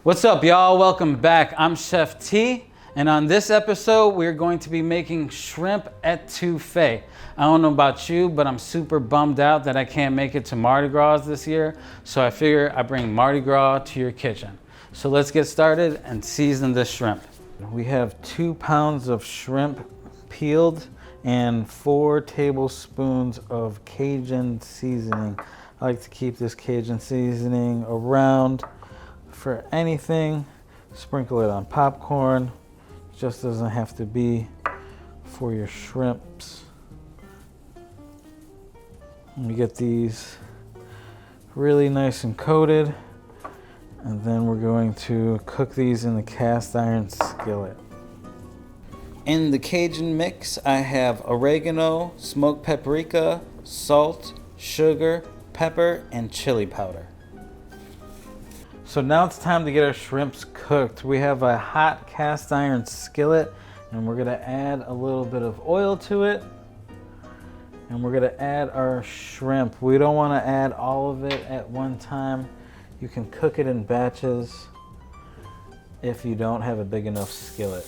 What's up, y'all? Welcome back. I'm Chef T, and on this episode, we're going to be making shrimp étouffée. I don't know about you, but I'm super bummed out that I can't make it to Mardi Gras this year, so I figure I bring Mardi Gras to your kitchen. So let's get started and season this shrimp. We have 2 pounds of shrimp peeled and 4 tablespoons of Cajun seasoning. I like to keep this Cajun seasoning around for anything. Sprinkle it on popcorn. It just doesn't have to be for your shrimps. We get these really nice and coated, and then we're going to cook these in the cast iron skillet. In the Cajun mix, I have oregano, smoked paprika, salt, sugar, pepper, and chili powder. So now it's time to get our shrimps cooked. We have a hot cast iron skillet, and we're gonna add a little bit of oil to it. And we're gonna add our shrimp. We don't wanna add all of it at one time. You can cook it in batches if you don't have a big enough skillet.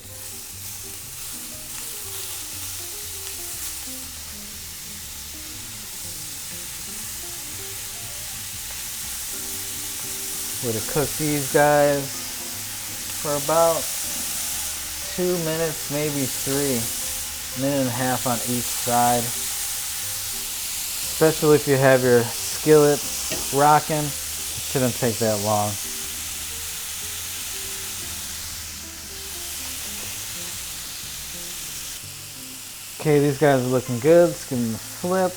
We're gonna cook these guys for about 2 minutes, maybe 3, minute and a half on each side. Especially if you have your skillet rocking, it shouldn't take that long. Okay, these guys are looking good. Let's give them a flip.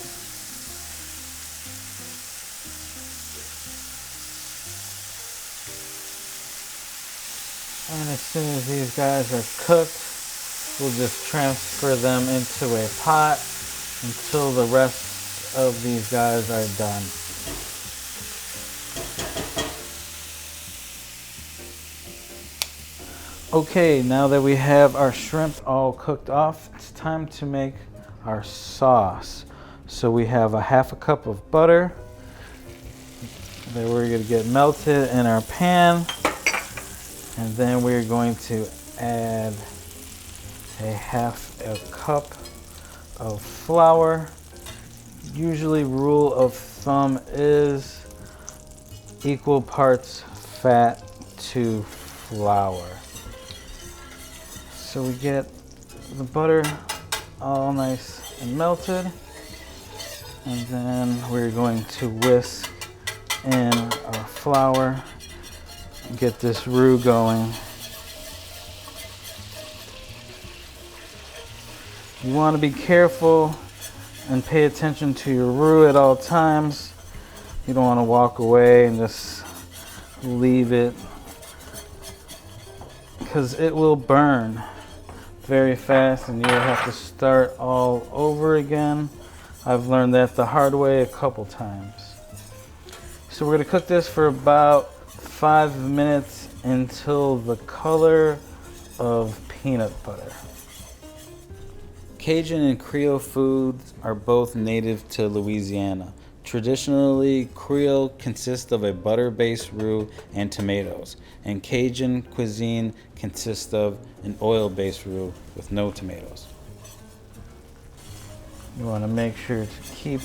And as soon as these guys are cooked, we'll just transfer them into a pot until the rest of these guys are done. Okay, now that we have our shrimp all cooked off, it's time to make our sauce. So we have a 1/2 cup of butter that we're going to get melted in our pan. And then we're going to add a 1/2 cup of flour. Usually rule of thumb is equal parts fat to flour. So we get the butter all nice and melted. And then we're going to whisk in our flour. Get this roux going. You want to be careful and pay attention to your roux at all times. You don't want to walk away and just leave it, because it will burn very fast and you'll have to start all over again. I've learned that the hard way a couple times. So we're going to cook this for about 5 minutes until the color of peanut butter. Cajun and Creole foods are both native to Louisiana. Traditionally, Creole consists of a butter-based roux and tomatoes, and Cajun cuisine consists of an oil-based roux with no tomatoes. You want to make sure to keep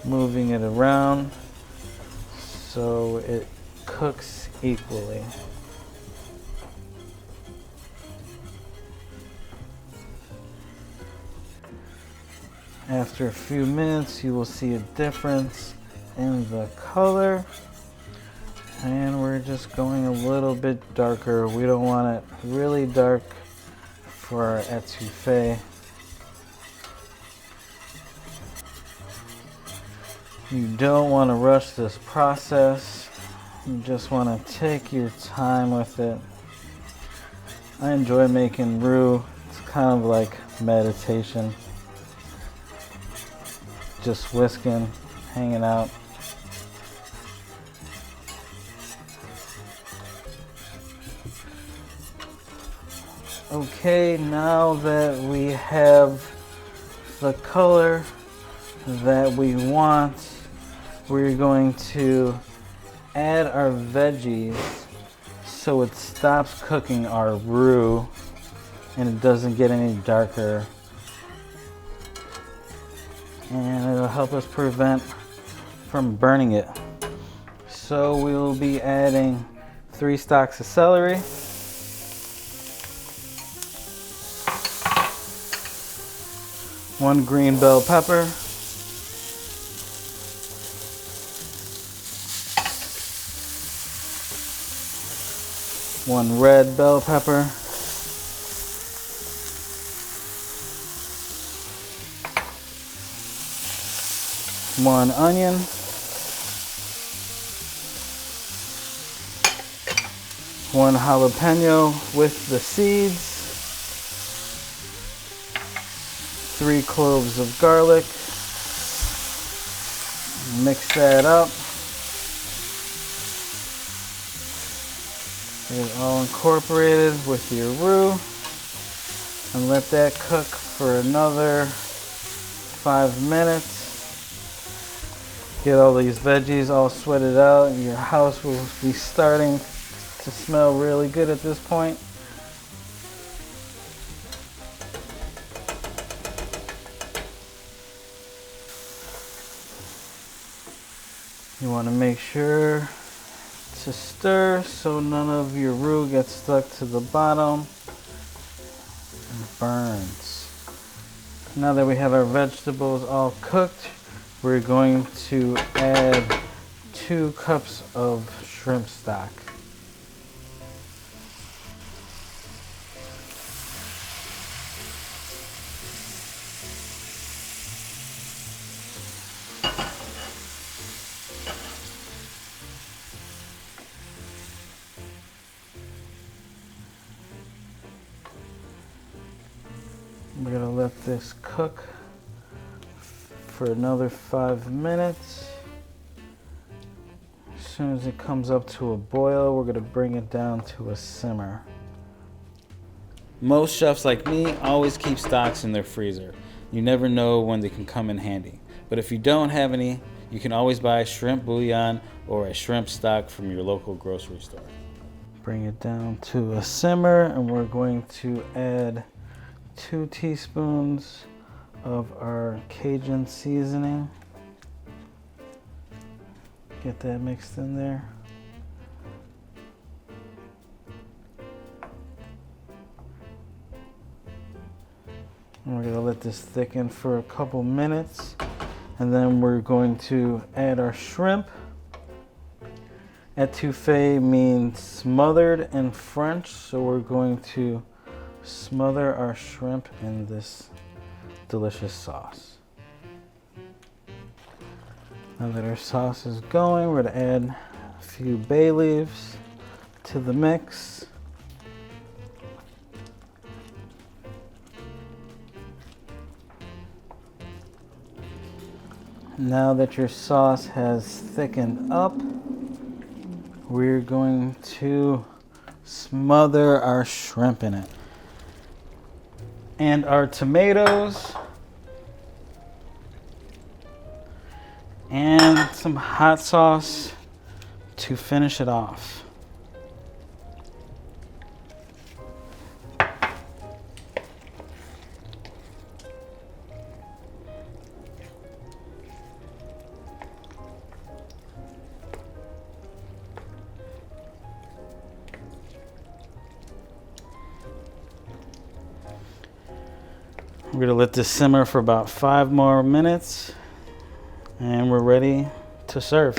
moving it around so it cooks equally. After a few minutes, you will see a difference in the color, and we're just going a little bit darker. We don't want it really dark for our étouffée. You don't want to rush this process. You just want to take your time with it. I enjoy making roux. It's kind of like meditation. Just whisking, hanging out. Okay, now that we have the color that we want, we're going to add our veggies. so it stops cooking our roux and it doesn't get any darker. And it'll help us prevent from burning it. So we'll be adding 3 stalks of celery, 1 green bell pepper, 1 red bell pepper, 1 onion, 1 jalapeno with the seeds, 3 cloves of garlic. Mix that up. Get it all incorporated with your roux and let that cook for another 5 minutes. Get all these veggies all sweated out and your house will be starting to smell really good at this point. You want to make sure to stir so none of your roux gets stuck to the bottom and burns. Now that we have our vegetables all cooked, we're going to add 2 cups of shrimp stock. We're going to let this cook for another 5 minutes. As soon as it comes up to a boil, we're going to bring it down to a simmer. Most chefs like me always keep stocks in their freezer. You never know when they can come in handy. But if you don't have any, you can always buy shrimp bouillon or a shrimp stock from your local grocery store. Bring it down to a simmer and we're going to add 2 teaspoons of our Cajun seasoning. Get that mixed in there. And we're going to let this thicken for a couple minutes. And then we're going to add our shrimp. Étouffée means smothered in French, so we're going to smother our shrimp in this delicious sauce. Now that our sauce is going, we're going to add a few bay leaves to the mix. Now that your sauce has thickened up, we're going to smother our shrimp in it. And our tomatoes. And some hot sauce to finish it off. We're going to let this simmer for about 5 more minutes and we're ready to serve.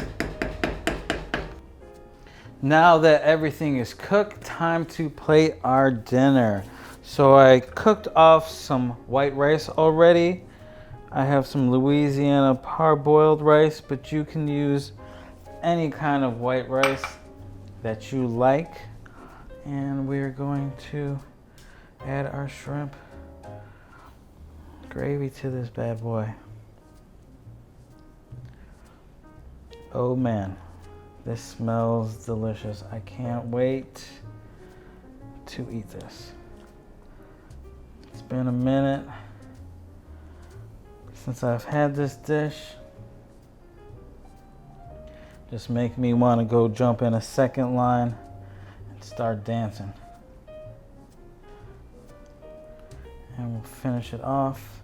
Now that everything is cooked, time to plate our dinner. So I cooked off some white rice already. I have some Louisiana parboiled rice, but you can use any kind of white rice that you like. And we're going to add our shrimp gravy to this bad boy. Oh man, this smells delicious. I can't wait to eat this. It's been a minute since I've had this dish. Just make me want to go jump in a second line and start dancing. And we'll finish it off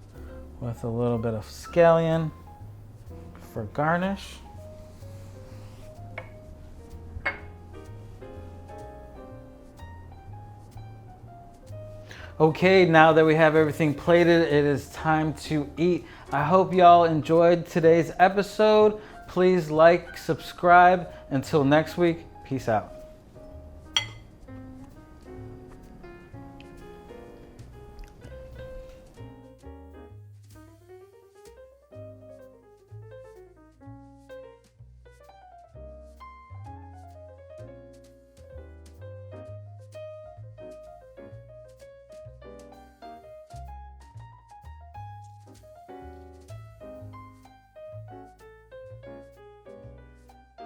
with a little bit of scallion for garnish. Okay, now that we have everything plated, it is time to eat. I hope y'all enjoyed today's episode. Please like, subscribe. Until next week, peace out.